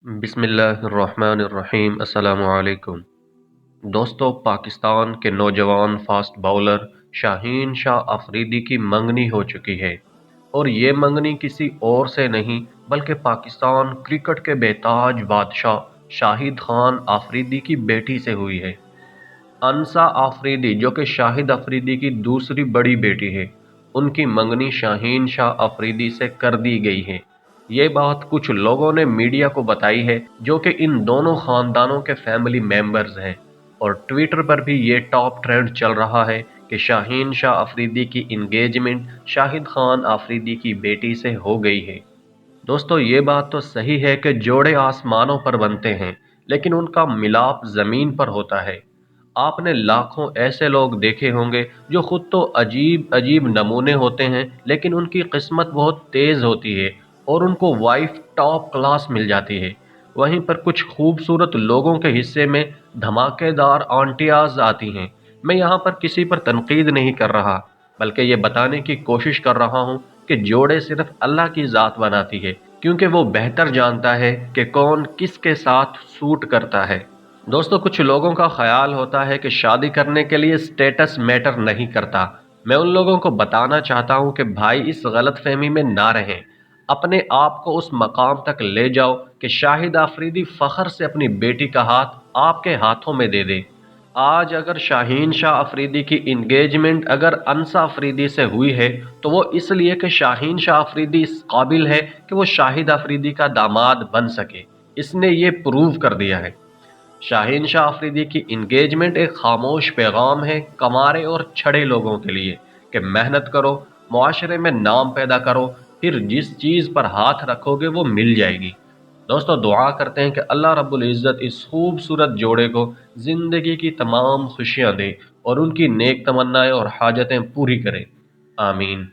बिस्मिल्लाहिर्रहमानिर्रहीम अस्सलामु अलैकुम। दोस्तों, पाकिस्तान के नौजवान फास्ट बॉलर शाहीन शाह अफरीदी की मंगनी हो चुकी है और ये मंगनी किसी और से नहीं बल्कि पाकिस्तान क्रिकेट के बेताज बादशाह शाहिद खान आफरीदी की बेटी से हुई है। अंसा आफरीदी, जो कि शाहिद अफरीदी की दूसरी बड़ी बेटी है, उनकी मंगनी शाहीन शाह अफरीदी से कर दी गई है। ये बात कुछ लोगों ने मीडिया को बताई है, जो कि इन दोनों खानदानों के फैमिली मेंबर्स हैं, और ट्विटर पर भी ये टॉप ट्रेंड चल रहा है कि शाहीन शाह अफरीदी की इंगेजमेंट शाहिद खान अफरीदी की बेटी से हो गई है। दोस्तों, ये बात तो सही है कि जोड़े आसमानों पर बनते हैं, लेकिन उनका मिलाप ज़मीन पर होता है। आपने लाखों ऐसे लोग देखे होंगे जो खुद तो अजीब अजीब नमूने होते हैं, लेकिन उनकी किस्मत बहुत तेज़ होती है और उनको वाइफ टॉप क्लास मिल जाती है। वहीं पर कुछ खूबसूरत लोगों के हिस्से में धमाकेदार आंटियाज आती हैं। मैं यहाँ पर किसी पर तनकीद नहीं कर रहा, बल्कि ये बताने की कोशिश कर रहा हूँ कि जोड़े सिर्फ अल्लाह की ज़ात बनाती है, क्योंकि वो बेहतर जानता है कि कौन किसके साथ सूट करता है। दोस्तों, कुछ लोगों का ख्याल होता है कि शादी करने के लिए स्टेटस मैटर नहीं करता। मैं उन लोगों को बताना चाहता हूं कि भाई, इस गलतफहमी में ना रहें। अपने आप को उस मकाम तक ले जाओ कि शाहिद आफरीदी फख्र से अपनी बेटी का हाथ आपके हाथों में दे दे। आज अगर शाहीन शाह अफरीदी की इंगेजमेंट अगर अंसा अफरीदी से हुई है, तो वो इसलिए कि शाहीन शाह अफरीदी इस काबिल है कि वो शाहिद अफरीदी का दामाद बन सके। इसने ये प्रूव कर दिया है। शाहीन शाह अफरीदी की इंगेजमेंट एक खामोश पैगाम है कमारे और छड़े लोगों के लिए कि मेहनत करो, मुआशरे में नाम पैदा करो, फिर जिस चीज़ पर हाथ रखोगे वो मिल जाएगी। दोस्तों, दुआ करते हैं कि अल्लाह रब्बुल इज़्ज़त इस खूबसूरत जोड़े को ज़िंदगी की तमाम खुशियाँ दे और उनकी नेक तमन्नाएं और हाजतें पूरी करे। आमीन।